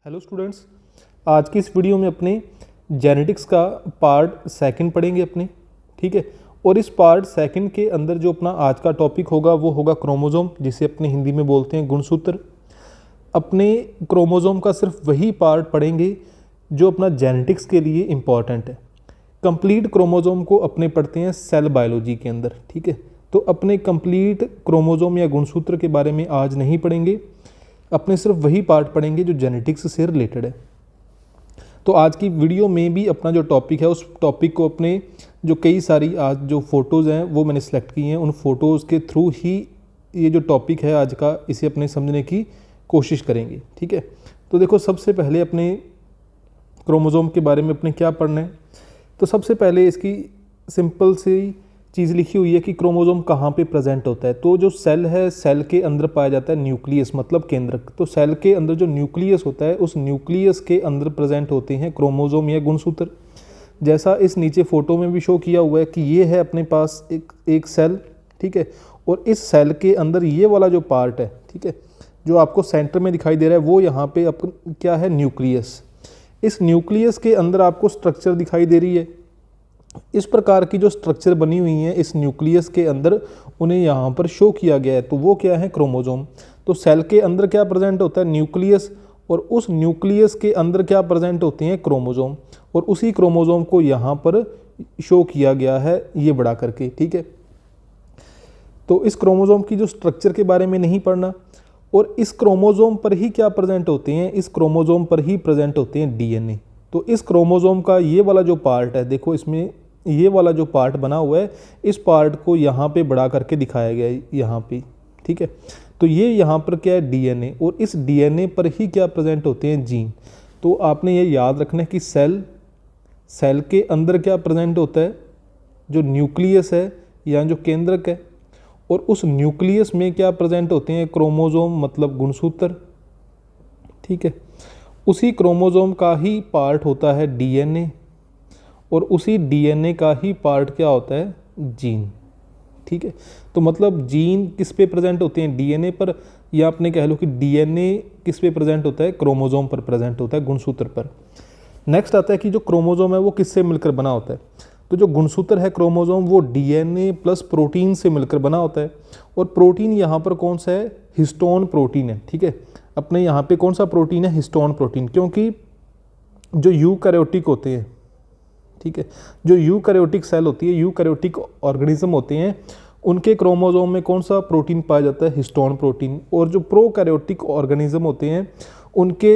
Hello students, आज की इस वीडियो में अपने जेनेटिक्स का पार्ट सेकंड पढ़ेंगे अपने। ठीक है। और इस पार्ट सेकंड के अंदर जो अपना आज का टॉपिक होगा वो होगा क्रोमोसोम, जिसे अपने हिंदी में बोलते हैं गुणसूत्र। अपने क्रोमोसोम का सिर्फ वही पार्ट पढ़ेंगे जो अपना जेनेटिक्स के लिए इम्पॉर्टेंट है। कंप्लीट क्रोमोसोम को अपने पढ़ते हैं सेल बायोलॉजी के अंदर। ठीक है। तो अपने कंप्लीट क्रोमोसोम या गुणसूत्र के बारे में आज नहीं पढ़ेंगे, अपने सिर्फ वही पार्ट पढ़ेंगे जो जेनेटिक्स से रिलेटेड है। तो आज की वीडियो में भी अपना जो टॉपिक है उस टॉपिक को अपने जो कई सारी आज जो फ़ोटोज़ हैं वो मैंने सेलेक्ट की हैं, उन फ़ोटोज़ के थ्रू ही ये जो टॉपिक है आज का इसे अपने समझने की कोशिश करेंगे। ठीक है। तो देखो, सबसे पहले अपने क्रोमोसोम के बारे में अपने क्या पढ़ना है। तो सबसे पहले इसकी सिंपल सी चीज़ लिखी हुई है कि क्रोमोसोम कहाँ पे प्रेजेंट होता है। तो जो सेल है, सेल के अंदर पाया जाता है न्यूक्लियस, मतलब केंद्रक। तो सेल के अंदर जो न्यूक्लियस होता है उस न्यूक्लियस के अंदर प्रेजेंट होते हैं क्रोमोसोम या गुणसूत्र। जैसा इस नीचे फोटो में भी शो किया हुआ है कि ये है अपने पास एक सेल। ठीक है। और इस सेल के अंदर ये वाला जो पार्ट है, ठीक है, जो आपको सेंटर में दिखाई दे रहा है वो यहाँ पे अपन क्या है, न्यूक्लियस। इस न्यूक्लियस के अंदर आपको स्ट्रक्चर दिखाई दे रही है। इस प्रकार की जो स्ट्रक्चर बनी हुई है इस न्यूक्लियस के अंदर, उन्हें यहाँ पर शो किया गया है। तो वो क्या है, क्रोमोसोम। तो सेल के अंदर क्या प्रेजेंट होता है, न्यूक्लियस, और उस न्यूक्लियस के अंदर क्या प्रेजेंट होते हैं, क्रोमोसोम। और उसी क्रोमोसोम को यहाँ पर शो किया गया है ये बड़ा करके। ठीक है। तो इस क्रोमोसोम की जो स्ट्रक्चर के बारे में नहीं पढ़ना। और इस क्रोमोसोम पर ही क्या प्रेजेंट होते हैं, इस क्रोमोसोम पर ही प्रेजेंट होते हैं डीएनए। तो इस क्रोमोसोम का ये वाला जो पार्ट है, देखो इसमें ये वाला जो पार्ट बना हुआ है, इस पार्ट को यहाँ पे बड़ा करके दिखाया गया है यहाँ पे। ठीक है। तो ये यहाँ पर क्या है, डीएनए, और इस डीएनए पर ही क्या प्रेजेंट होते हैं, जीन। तो आपने ये याद रखना है कि सेल के अंदर क्या प्रेजेंट होता है, जो न्यूक्लियस है या जो केंद्रक है, और उस न्यूक्लियस में क्या प्रेजेंट होते हैं, क्रोमोसोम, मतलब गुणसूत्र। ठीक है। उसी क्रोमोसोम का ही पार्ट होता है डीएनए, और उसी डीएनए का ही पार्ट क्या होता है, जीन। ठीक है। तो मतलब जीन किस पे प्रेजेंट होते हैं, डीएनए पर, या आपने कह लो कि डीएनए किस पे प्रेजेंट होता है, क्रोमोसोम पर प्रेजेंट होता है, गुणसूत्र पर। नेक्स्ट आता है कि जो क्रोमोसोम है वो किससे मिलकर बना होता है। तो जो गुणसूत्र है क्रोमोसोम, वो डीएनए प्लस प्रोटीन से मिलकर बना होता है। और प्रोटीन यहाँ पर कौन सा है, हिस्टोन प्रोटीन है। ठीक है। अपने यहाँ पे कौन सा प्रोटीन है, हिस्टोन प्रोटीन। क्योंकि जो यूकैरियोटिक होते हैं, ठीक है, जो यूकैरियोटिक सेल होती है, यूकैरियोटिक ऑर्गेनिज्म होते हैं, उनके क्रोमोसोम में कौन सा प्रोटीन पाया जाता है, हिस्टोन प्रोटीन। और जो प्रोकैरियोटिक ऑर्गेनिज्म होते हैं उनके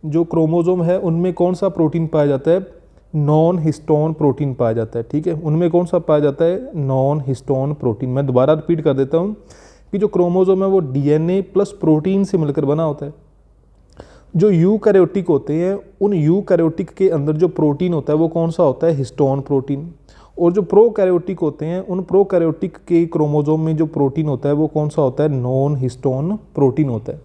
जो क्रोमोसोम है उनमें कौन सा प्रोटीन पाया जाता है, नॉन हिस्टोन प्रोटीन पाया जाता है। ठीक है। उनमें कौन सा पाया जाता है, नॉन हिस्टोन प्रोटीन। मैं दोबारा रिपीट कर देता हूँ कि जो क्रोमोसोम है वो डीएनए प्लस प्रोटीन से मिलकर बना होता है। जो यूकैरियोटिक होते हैं उन यूकैरियोटिक के अंदर जो प्रोटीन होता है वो कौन सा होता है, हिस्टोन प्रोटीन। और जो प्रोकैरियोटिक होते हैं उन प्रोकैरियोटिक के क्रोमोसोम में जो प्रोटीन होता है वो कौन सा होता है, नॉन हिस्टोन प्रोटीन होता है।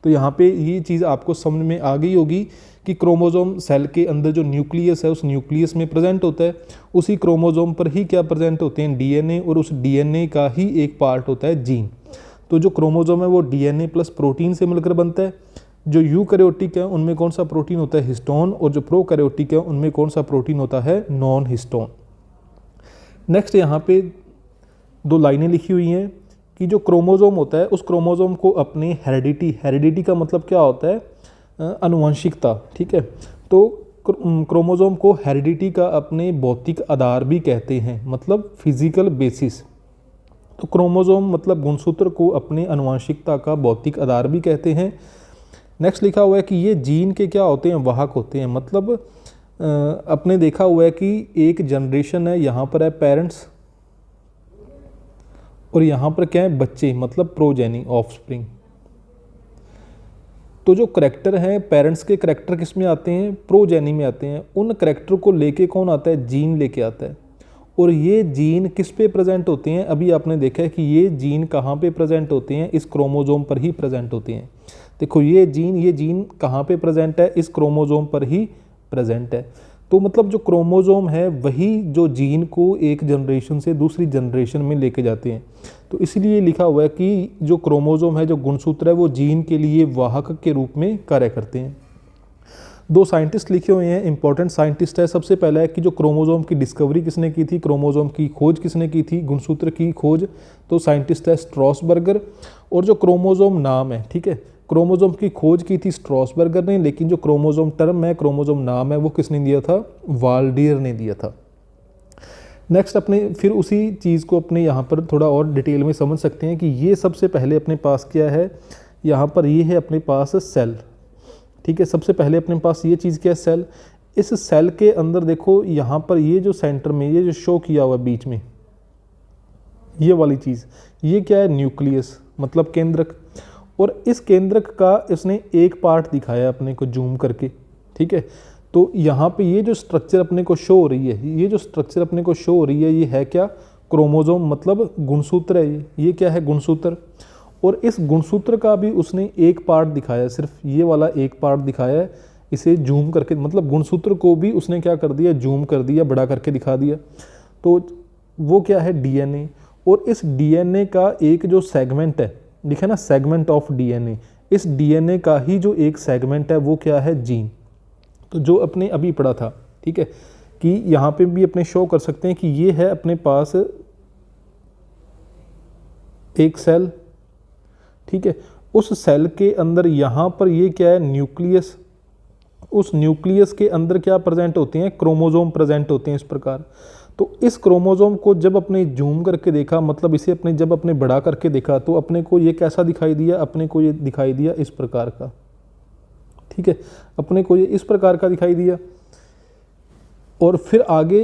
तो यहाँ पे ये चीज़ आपको समझ में आ गई होगी कि क्रोमोसोम सेल के अंदर जो न्यूक्लियस है उस न्यूक्लियस में प्रेजेंट होता है। उसी क्रोमोसोम पर ही क्या प्रेजेंट होते हैं, डीएनए, और उस डीएनए का ही एक पार्ट होता है जीन। तो जो क्रोमोसोम है वो डीएनए प्लस प्रोटीन से मिलकर बनता है। जो यूकैरियोटिक है उनमें कौन सा प्रोटीन होता है, हिस्टोन, और जो प्रोकैरियोटिक है उनमें कौन सा प्रोटीन होता है, नॉन हिस्टोन। नेक्स्ट यहाँ पे दो लाइनें लिखी हुई हैं कि जो क्रोमोसोम होता है उस क्रोमोसोम को अपने हेरिडिटी का मतलब क्या होता है, आनुवंशिकता। ठीक है। तो क्रोमोसोम को हेरिडिटी का अपने भौतिक आधार भी कहते हैं, मतलब फिजिकल बेसिस। तो क्रोमोसोम मतलब गुणसूत्र को अपने आनुवंशिकता का भौतिक आधार भी कहते हैं। नेक्स्ट लिखा हुआ है कि ये जीन के क्या होते हैं, वाहक होते हैं। मतलब अपने देखा हुआ है कि एक जनरेशन है, यहाँ पर है पेरेंट्स, और यहाँ पर क्या है, बच्चे, मतलब प्रोजेनी, ऑफस्प्रिंग। तो जो करैक्टर हैं, पेरेंट्स के करैक्टर किस में आते हैं, प्रोजेनी में आते हैं। उन करैक्टर को लेके कौन आता है, जीन लेके आता है। और ये जीन किस पे प्रेजेंट होते हैं, अभी आपने देखा है कि ये जीन कहाँ पे प्रेजेंट होते हैं, इस क्रोमोसोम पर ही प्रेजेंट होते हैं। देखो ये जीन कहाँ पे प्रेजेंट है, इस क्रोमोसोम पर ही प्रेजेंट है। तो मतलब जो क्रोमोसोम है वही जो जीन को एक जनरेशन से दूसरी जनरेशन में लेके जाते हैं। तो इसलिए लिखा हुआ है कि जो क्रोमोसोम है, जो गुणसूत्र है, वो जीन के लिए वाहक के रूप में कार्य करते हैं। दो साइंटिस्ट लिखे हुए हैं, इंपॉर्टेंट साइंटिस्ट है। सबसे पहला है कि जो क्रोमोजोम की डिस्कवरी किसने की थी, क्रोमोजोम की खोज किसने की थी, गुणसूत्र की खोज, तो साइंटिस्ट है स्ट्रॉसबर्गर। और जो क्रोमोजोम नाम है, ठीक है, क्रोमोजोम की खोज की थी स्ट्रॉसबर्गर ने, लेकिन जो क्रोमोजोम टर्म है, क्रोमोजोम नाम है, वो किसने दिया था, वाल्डियर ने दिया था। नेक्स्ट अपने फिर उसी चीज़ को अपने यहाँ पर थोड़ा और डिटेल में समझ सकते हैं कि ये सबसे पहले अपने पास क्या है, यहाँ पर ये है अपने पास सेल, ठीक है। सबसे पहले अपने पास ये चीज़ क्या है, सेल। इस सेल के अंदर देखो यहाँ पर ये जो सेंटर में ये जो शो किया हुआ है बीच में, ये वाली चीज़, ये क्या है, न्यूक्लियस मतलब केंद्रक। और इस केंद्रक का इसने एक पार्ट दिखाया अपने को जूम करके, ठीक है। तो यहाँ पे ये जो स्ट्रक्चर अपने को शो हो रही है, ये जो स्ट्रक्चर अपने को शो हो रही है, ये है क्या, क्रोमोजोम मतलब गुणसूत्र है। ये क्या है, गुणसूत्र। और इस गुणसूत्र का भी उसने एक पार्ट दिखाया, सिर्फ ये वाला एक पार्ट दिखाया है, इसे जूम करके, मतलब गुणसूत्र को भी उसने क्या कर दिया, जूम कर दिया, बड़ा करके दिखा दिया। तो वो क्या है, डीएनए। और इस डीएनए का एक जो सेगमेंट है, दिखे ना, सेगमेंट ऑफ डीएनए, इस डीएनए का ही जो एक सेगमेंट है वो क्या है, जीन। तो जो अपने अभी पढ़ा था, ठीक है, कि यहाँ पे भी अपने शो कर सकते हैं कि ये है अपने पास एक सेल, ठीक है। उस सेल के अंदर यहाँ पर ये क्या है, न्यूक्लियस। उस न्यूक्लियस के अंदर क्या प्रेजेंट होते हैं, क्रोमोजोम प्रेजेंट होते हैं इस प्रकार। तो इस क्रोमोजोम को जब अपने जूम करके देखा, मतलब इसे अपने जब अपने बड़ा करके देखा, तो अपने को ये कैसा दिखाई दिया, अपने को ये दिखाई दिया इस प्रकार का, ठीक है, अपने को ये इस प्रकार का दिखाई दिया। और फिर आगे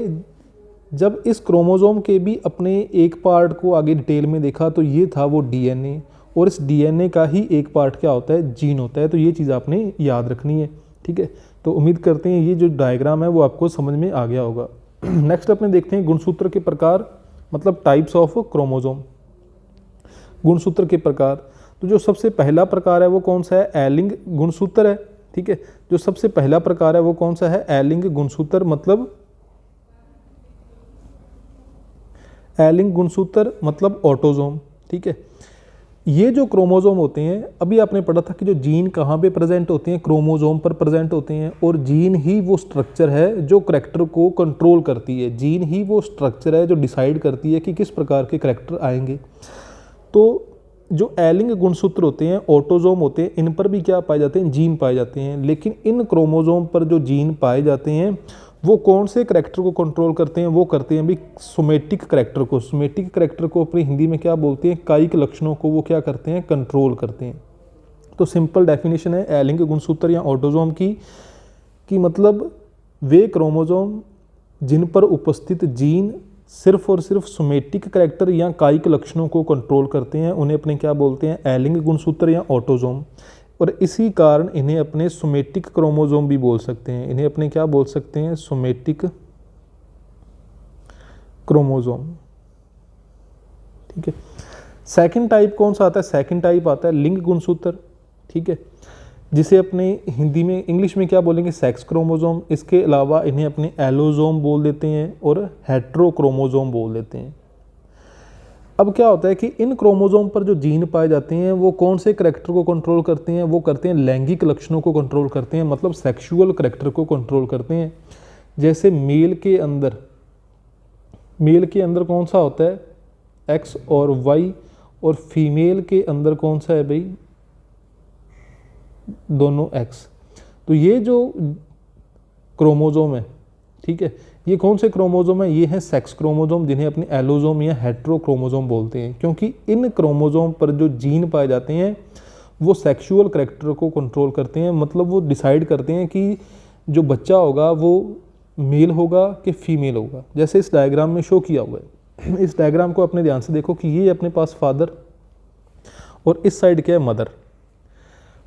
जब इस क्रोमोजोम के भी अपने एक पार्ट को आगे डिटेल में देखा, तो ये था वो डीएनए। और इस डीएनए का ही एक पार्ट क्या होता है, जीन होता है। तो ये चीज़ आपने याद रखनी है, ठीक है। तो उम्मीद करते हैं ये जो डायग्राम है वो आपको समझ में आ गया होगा। नेक्स्ट अपने देखते हैं गुणसूत्र के प्रकार, मतलब टाइप्स ऑफ क्रोमोजोम, गुणसूत्र के प्रकार। तो जो सबसे पहला प्रकार है वो कौन सा है, एलिंग गुणसूत्र है, ठीक है। जो सबसे पहला प्रकार है वो कौन सा है, एलिंग गुणसूत्र, मतलब एलिंग गुणसूत्र मतलब ऑटोजोम, ठीक है। ये जो क्रोमोजोम होते हैं, अभी आपने पढ़ा था कि जो जीन कहाँ पे प्रेजेंट होते हैं, क्रोमोजोम पर प्रेजेंट होते हैं। और जीन ही वो स्ट्रक्चर है जो करैक्टर को कंट्रोल करती है, जीन ही वो स्ट्रक्चर है जो डिसाइड करती है कि किस प्रकार के करैक्टर आएंगे। तो जो एलिंग गुणसूत्र होते हैं, ऑटोजोम होते हैं, इन पर भी क्या पाए जाते हैं, जीन पाए जाते हैं। लेकिन इन क्रोमोजोम पर जो जीन पाए जाते हैं वो कौन से करैक्टर को कंट्रोल करते हैं, वो करते हैं भी सोमेटिक करैक्टर को। सोमेटिक करैक्टर को अपनी हिंदी में क्या बोलते हैं, कायिक लक्षणों को वो क्या करते हैं, कंट्रोल करते हैं। तो सिंपल डेफिनेशन है एलिंग गुणसूत्र या ऑटोजोम की, कि मतलब वे क्रोमोजोम जिन पर उपस्थित जीन सिर्फ और सिर्फ सोमेटिक करैक्टर या कायिक लक्षणों को कंट्रोल करते हैं, उन्हें अपने क्या बोलते हैं, एलिंग गुणसूत्र या ऑटोजोम। और इसी कारण इन्हें अपने सोमेटिक क्रोमोजोम भी बोल सकते हैं। इन्हें अपने क्या बोल सकते हैं, सोमेटिक क्रोमोजोम, ठीक है। सेकंड टाइप कौन सा आता है, सेकंड टाइप आता है लिंग गुणसूत्र, ठीक है, जिसे अपने हिंदी में, इंग्लिश में क्या बोलेंगे, सेक्स क्रोमोजोम। इसके अलावा इन्हें अपने एलोजोम बोल देते हैं और हेट्रोक्रोमोजोम बोल देते हैं। अब क्या होता है कि इन क्रोमोजोम पर जो जीन पाए जाते हैं वो कौन से करैक्टर को कंट्रोल करते हैं, वो करते हैं लैंगिक लक्षणों को कंट्रोल करते हैं, मतलब सेक्सुअल करैक्टर को कंट्रोल करते हैं। जैसे मेल के अंदर कौन सा होता है, एक्स और वाई, और फीमेल के अंदर कौन सा है भाई, दोनों एक्स। तो ये जो क्रोमोजोम है, ठीक है, ये कौन से क्रोमोजोम है, ये हैं सेक्स क्रोमोजोम, जिन्हें अपने एलोजोम या हेट्रोक्रोमोजोम बोलते हैं। क्योंकि इन क्रोमोजोम पर जो जीन पाए जाते हैं वो सेक्सुअल करैक्टर को कंट्रोल करते हैं, मतलब वो डिसाइड करते हैं कि जो बच्चा होगा वो मेल होगा कि फीमेल होगा। जैसे इस डायग्राम में शो किया हुआ है, इस डायग्राम को अपने ध्यान से देखो कि ये अपने पास फादर और इस साइड क्या है, मदर।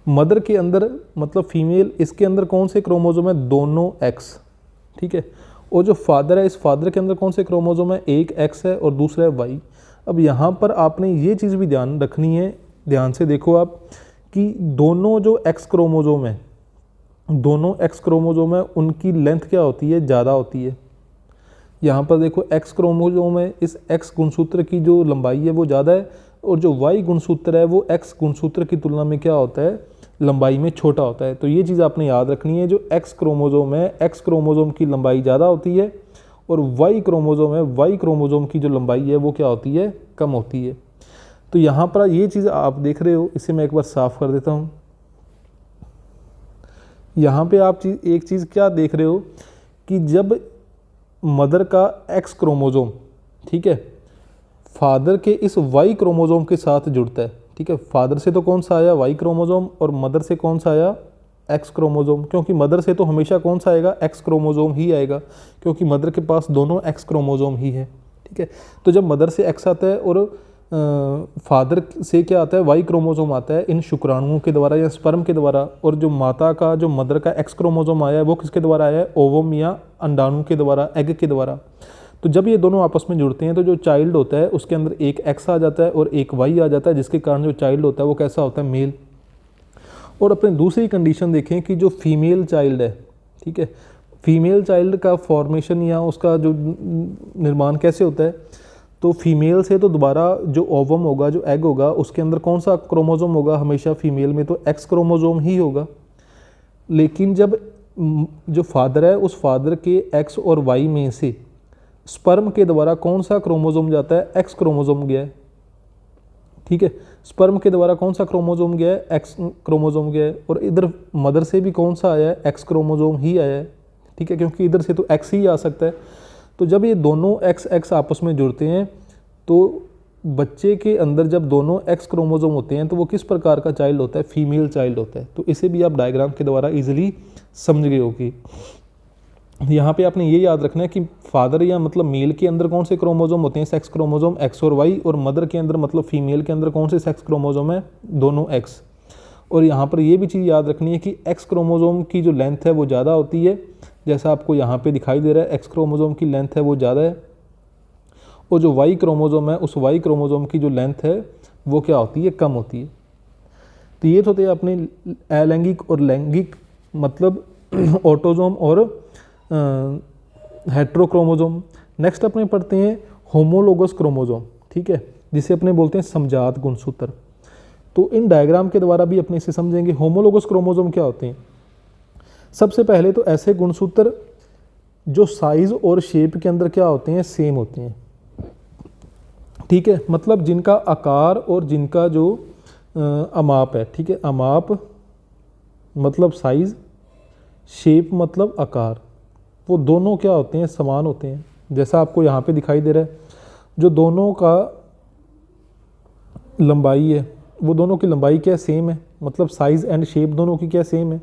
मदर के अंदर मतलब फीमेल, इसके अंदर कौन से क्रोमोजोम है, दोनों एक्स, ठीक है। और जो फादर है, इस फादर के अंदर कौन से क्रोमोजोम है, एक एक्स है और दूसरा है वाई। अब यहाँ पर आपने ये चीज़ भी ध्यान रखनी है, ध्यान से देखो आप, कि दोनों जो एक्स क्रोमोजोम है, दोनों एक्स क्रोमोजोम है, उनकी लेंथ क्या होती है, ज़्यादा होती है। यहाँ पर देखो एक्स क्रोमोजोम है, इस एक्स गुणसूत्र की जो लंबाई है वो ज़्यादा है, और जो वाई गुणसूत्र है वो एक्स गुणसूत्र की तुलना में क्या होता है, लंबाई में छोटा होता है। तो ये चीज़ आपने याद रखनी है, जो एक्स क्रोमोज़ोम है, एक्स क्रोमोज़ोम की लंबाई ज़्यादा होती है, और वाई क्रोमोज़ोम है, वाई क्रोमोज़ोम की जो लंबाई है वो क्या होती है, कम होती है। तो यहाँ पर ये चीज़ आप देख रहे हो, इसे मैं एक बार साफ़ कर देता हूँ। यहाँ पे आप एक चीज़ क्या देख रहे हो कि जब मदर का एक्स क्रोमोज़ोम, ठीक है, फादर के इस वाई क्रोमोज़ोम के साथ जुड़ता है, ठीक है, फादर से तो कौन सा आया, वाई क्रोमोज़ोम, और मदर से कौन सा आया, एक्स क्रोमोज़ोम, क्योंकि मदर से तो हमेशा कौन सा आएगा, एक्स क्रोमोज़ोम ही आएगा, क्योंकि मदर के पास दोनों एक्स क्रोमोज़ोम ही है, ठीक है। तो जब मदर से एक्स आता है और फादर से क्या आता है, वाई क्रोमोज़ोम आता है, इन शुक्राणुओं के द्वारा या स्पर्म के द्वारा, और जो माता का, जो मदर का एक्स क्रोमोज़ोम आया है वो किसके द्वारा आया है, ओवम या अंडाणु के द्वारा, एग के द्वारा। तो जब ये दोनों आपस में जुड़ते हैं तो जो चाइल्ड होता है उसके अंदर एक एक्स आ जाता है और एक वाई आ जाता है, जिसके कारण जो चाइल्ड होता है वो कैसा होता है, मेल। और अपने दूसरी कंडीशन देखें कि जो फीमेल चाइल्ड है, ठीक है, फीमेल चाइल्ड का फॉर्मेशन या उसका जो निर्माण कैसे होता है, तो फीमेल से तो दोबारा जो ओवम होगा, जो एग होगा, उसके अंदर कौन सा क्रोमोज़ोम होगा, हमेशा फीमेल में तो एक्स क्रोमोज़ोम ही होगा। लेकिन जब जो फादर है उस फादर के एक्स और वाई में से स्पर्म के द्वारा कौन सा क्रोमोज़ोम जाता है, एक्स क्रोमोज़ोम गया है, ठीक है, स्पर्म के द्वारा कौन सा क्रोमोज़ोम गया है, एक्स क्रोमोज़ोम गया है, और इधर मदर से भी कौन सा आया है, एक्स क्रोमोज़ोम ही आया है, ठीक है, क्योंकि इधर से तो एक्स ही आ सकता है। तो जब ये दोनों एक्स एक्स आपस में जुड़ते हैं तो बच्चे के अंदर जब दोनों एक्स क्रोमोज़ोम होते हैं तो वो किस प्रकार का चाइल्ड होता है, फीमेल चाइल्ड होता है। तो इसे भी आप डायग्राम के द्वारा इजीली समझ गए हो कि यहाँ पे आपने ये याद रखना है कि फादर या मतलब मेल के अंदर कौन से क्रोमोज़ोम होते हैं, सेक्स क्रोमोज़ोम एक्स और वाई, और मदर के अंदर मतलब फीमेल के अंदर कौन से सेक्स क्रोमोज़ोम है, दोनों एक्स। और यहाँ पर ये भी चीज़ याद रखनी है कि एक्स क्रोमोज़ोम की जो लेंथ है वो ज़्यादा होती है, जैसा आपको यहाँ पे दिखाई दे रहा है, एक्स क्रोमोज़ोम की लेंथ है वो ज़्यादा है, और जो वाई क्रोमोज़ोम है उस वाई क्रोमोज़ोम की जो लेंथ है वो क्या होती है, कम होती है। तो ये तो थे अपने अलैंगिक और लैंगिक, मतलब ऑटोज़ोम और हेट्रोक्रोमोज़ोम। नेक्स्ट अपने पढ़ते हैं होमोलोगस क्रोमोज़ोम, ठीक है, जिसे अपने बोलते हैं समजात गुणसूत्र। तो इन डायग्राम के द्वारा भी अपने इसे समझेंगे। होमोलोगस क्रोमोज़ोम क्या होते हैं? सबसे पहले तो ऐसे गुणसूत्र जो साइज़ और शेप के अंदर क्या होते हैं, सेम होते हैं, ठीक है, मतलब जिनका आकार और जिनका जो अमाप है, ठीक है, अमाप मतलब साइज़, शेप मतलब आकार, वो दोनों क्या होते हैं, समान होते हैं। जैसा आपको यहाँ पे दिखाई दे रहा है, जो दोनों का लंबाई है वो दोनों की लंबाई क्या सेम है, मतलब साइज़ एंड शेप दोनों की क्या सेम है।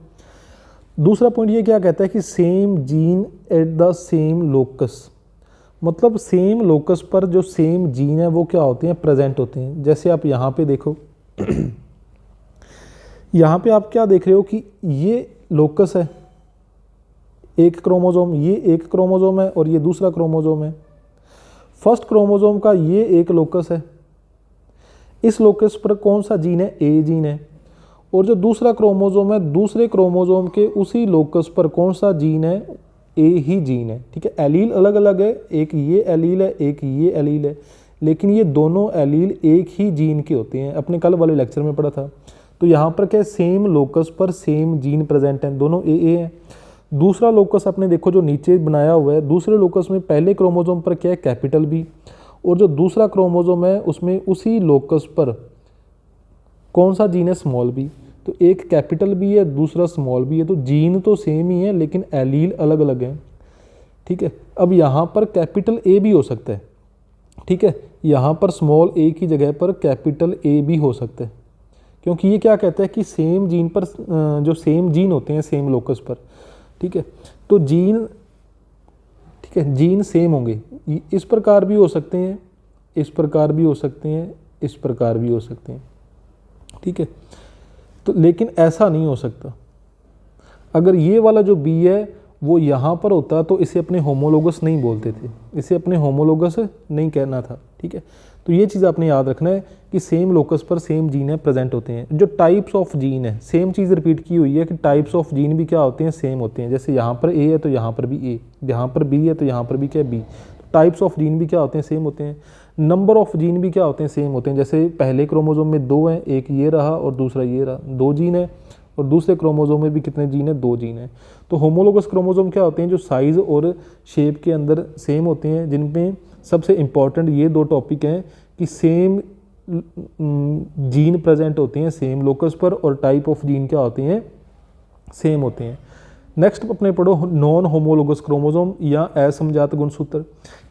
दूसरा पॉइंट ये क्या कहता है कि same gene at the same locus, मतलब सेम लोकस पर जो सेम जीन है वो क्या होते हैं, प्रेजेंट होते हैं। जैसे आप यहाँ पे देखो यहाँ पे आप क्या देख रहे हो कि ये लोकस है, एक क्रोमोज़ोम, ये एक क्रोमोज़ोम है और ये दूसरा क्रोमोज़ोम है। फर्स्ट क्रोमोज़ोम का ये एक लोकस है, इस लोकस पर कौन सा जीन है, ए जीन है, और जो दूसरा क्रोमोज़ोम है दूसरे क्रोमोज़ोम के उसी लोकस पर कौन सा जीन है, ए ही जीन है, ठीक है। एलील अलग अलग है, एक ये एलील है एक ये एलील है, लेकिन ये दोनों एलील एक ही जीन के होते हैं, अपने कल वाले लेक्चर में पढ़ा था। तो यहाँ पर क्या सेम लोकस पर सेम जीन प्रेजेंट हैं, दोनों ए हैं। दूसरा लोकस अपने देखो जो नीचे बनाया हुआ है, दूसरे लोकस में पहले क्रोमोज़ोम पर क्या है, कैपिटल बी, और जो दूसरा क्रोमोज़ोम है उसमें उसी लोकस पर कौन सा जीन है, स्मॉल बी। तो एक कैपिटल बी है दूसरा स्मॉल बी है, तो जीन तो सेम ही है लेकिन एलील अलग अलग हैं, ठीक है। अब यहाँ पर कैपिटल ए भी हो सकता है, ठीक है, यहाँ पर स्मॉल ए की जगह पर कैपिटल ए भी हो सकता है, क्योंकि ये क्या कहता है कि सेम जीन पर जो सेम जीन होते हैं सेम लोकस पर, ठीक है, तो जीन, ठीक है, जीन सेम होंगे। इस प्रकार भी हो सकते हैं, इस प्रकार भी हो सकते हैं, इस प्रकार भी हो सकते हैं, ठीक है। तो लेकिन ऐसा नहीं हो सकता, अगर ये वाला जो बी है वो यहाँ पर होता तो इसे अपने होमोलोगस नहीं बोलते थे, इसे अपने होमोलोगस नहीं कहना था, ठीक है। तो ये चीज़ आपने याद रखना है कि सेम लोकस पर सेम जीन है प्रेजेंट होते हैं। जो टाइप्स ऑफ जीन है, सेम चीज़ रिपीट की हुई है कि टाइप्स ऑफ जीन भी क्या होते हैं, सेम होते हैं। जैसे यहाँ पर ए है तो यहाँ पर भी ए, यहाँ पर बी है तो यहाँ पर भी क्या है, बी। टाइप्स ऑफ जीन भी क्या होते हैं, सेम होते हैं। नंबर ऑफ जीन भी क्या होते हैं, सेम होते हैं। जैसे पहले क्रोमोजोम में 2 हैं, एक ये रहा और दूसरा ये रहा, 2 जीन है, और दूसरे क्रोमोसोम में भी कितने जीन है, 2 जीन है। तो होमोलोगस क्रोमोसोम क्या होते हैं, जो साइज़ और शेप के अंदर सेम होते हैं, जिनमें सबसे इम्पॉर्टेंट ये 2 टॉपिक हैं कि सेम जीन प्रेजेंट होते हैं सेम लोकस पर, और टाइप ऑफ जीन क्या होते हैं, सेम होते हैं। नेक्स्ट अपने पढ़ो नॉन होमोलोगस क्रोमोसोम या असमजात गुणसूत्र।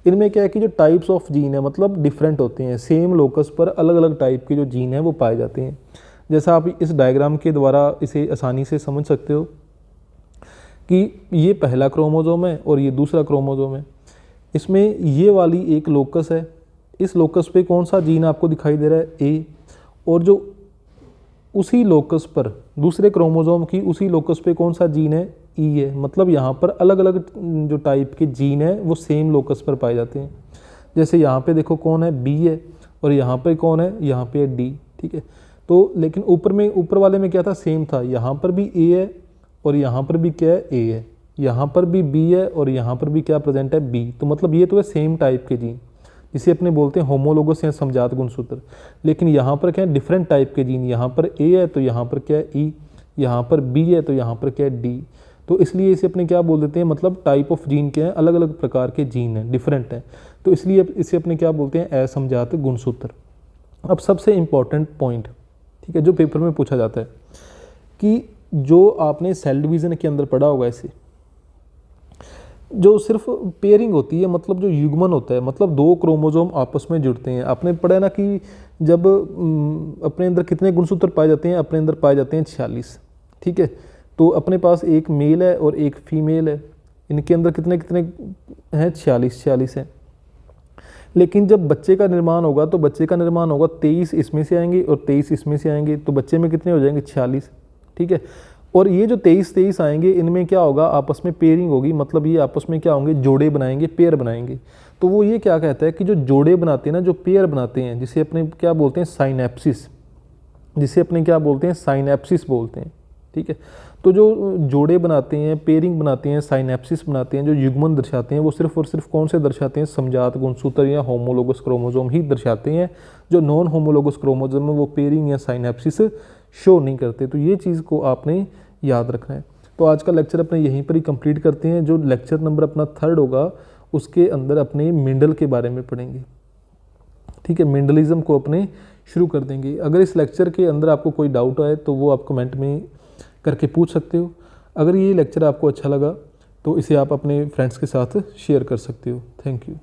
इनमें क्या है कि जो टाइप्स ऑफ जीन है मतलब डिफरेंट होते हैं, सेम लोकस पर अलग अलग टाइप के जो जीन है वो पाए जाते हैं। जैसा आप इस डायग्राम के द्वारा इसे आसानी से समझ सकते हो कि ये पहला क्रोमोसोम है और ये दूसरा क्रोमोसोम है। इसमें ये वाली एक लोकस है, इस लोकस पे कौन सा जीन आपको दिखाई दे रहा है, ए, और जो उसी लोकस पर दूसरे क्रोमोसोम की उसी लोकस पे कौन सा जीन है, ई है। मतलब यहाँ पर अलग अलग जो टाइप के जीन है वो सेम लोकस पर पाए जाते हैं। जैसे यहाँ पे देखो कौन है, बी है, और यहाँ पे कौन है, यहाँ पे है डी, ठीक है। तो लेकिन ऊपर वाले में क्या था, सेम था, यहाँ पर भी ए है और यहाँ पर भी क्या है, ए है, यहाँ पर भी बी है और यहाँ पर भी क्या प्रेजेंट है, बी। तो मतलब ये तो है सेम टाइप के जीन, जिसे अपने बोलते हैं होमोलोगस या समजात गुणसूत्र। लेकिन यहाँ पर क्या है, डिफरेंट टाइप के जीन, यहाँ पर ए है तो यहाँ पर क्या है, ई, यहाँ पर बी है तो यहाँ पर क्या है, डी। तो इसलिए इसे अपने क्या बोल देते हैं, मतलब टाइप ऑफ जीन क्या है, अलग अलग प्रकार के जीन हैं, डिफरेंट हैं, तो इसलिए इसे अपने क्या बोलते हैं, असमजात गुणसूत्र। अब सबसे इम्पॉर्टेंट पॉइंट, ठीक है, जो पेपर में पूछा जाता है कि जो आपने सेल डिवीज़न के अंदर पढ़ा होगा, इसे जो सिर्फ पेयरिंग होती है, मतलब जो युग्मन होता है, मतलब 2 क्रोमोसोम आपस में जुड़ते हैं। आपने पढ़ा है ना कि जब अपने अंदर कितने गुणसूत्र पाए जाते हैं, अपने अंदर पाए जाते हैं 46, ठीक है। तो अपने पास एक मेल है और एक फीमेल है, इनके अंदर कितने कितने हैं, 46 हैं। लेकिन जब बच्चे का निर्माण होगा तो बच्चे का निर्माण होगा 23 इसमें से आएंगे और 23 इसमें से आएंगे, तो बच्चे में कितने हो जाएंगे, 46, ठीक है। और ये जो 23 आएंगे, इनमें क्या होगा, आपस में पेयरिंग होगी, मतलब ये आपस में क्या होंगे, जोड़े बनाएंगे, पेयर बनाएंगे। तो वो ये क्या कहता है कि जो जोड़े बनाते हैं ना, जो पेयर बनाते हैं, जिसे अपने क्या बोलते हैं, साइनेप्सिस, जिसे अपने क्या बोलते हैं, साइनेप्सिस बोलते हैं, ठीक है। तो जो जोड़े बनाते हैं, पेयरिंग बनाते हैं, साइनेप्सिस बनाते हैं, जो युग्मन दर्शाते हैं, वो सिर्फ और सिर्फ कौन से दर्शाते हैं, समजात गुणसूत्र या होमोलोगस क्रोमोसोम ही दर्शाते हैं। जो नॉन होमोलोगस क्रोमोसोम है वो पेयरिंग या साइनेप्सिस शो नहीं करते। तो ये चीज़ को आपने याद रखना है। तो आज का लेक्चर अपने यहीं पर ही कंप्लीट करते हैं। जो लेक्चर नंबर अपना 3rd होगा उसके अंदर अपने मेंडल के बारे में पढ़ेंगे, ठीक है। मेंडलिज्म को अपने शुरू कर देंगे। अगर इस लेक्चर के अंदर आपको कोई डाउट आए तो वो आप कमेंट में करके पूछ सकते हो। अगर ये लेक्चर आपको अच्छा लगा तो इसे आप अपने फ्रेंड्स के साथ शेयर कर सकते हो। Thank you.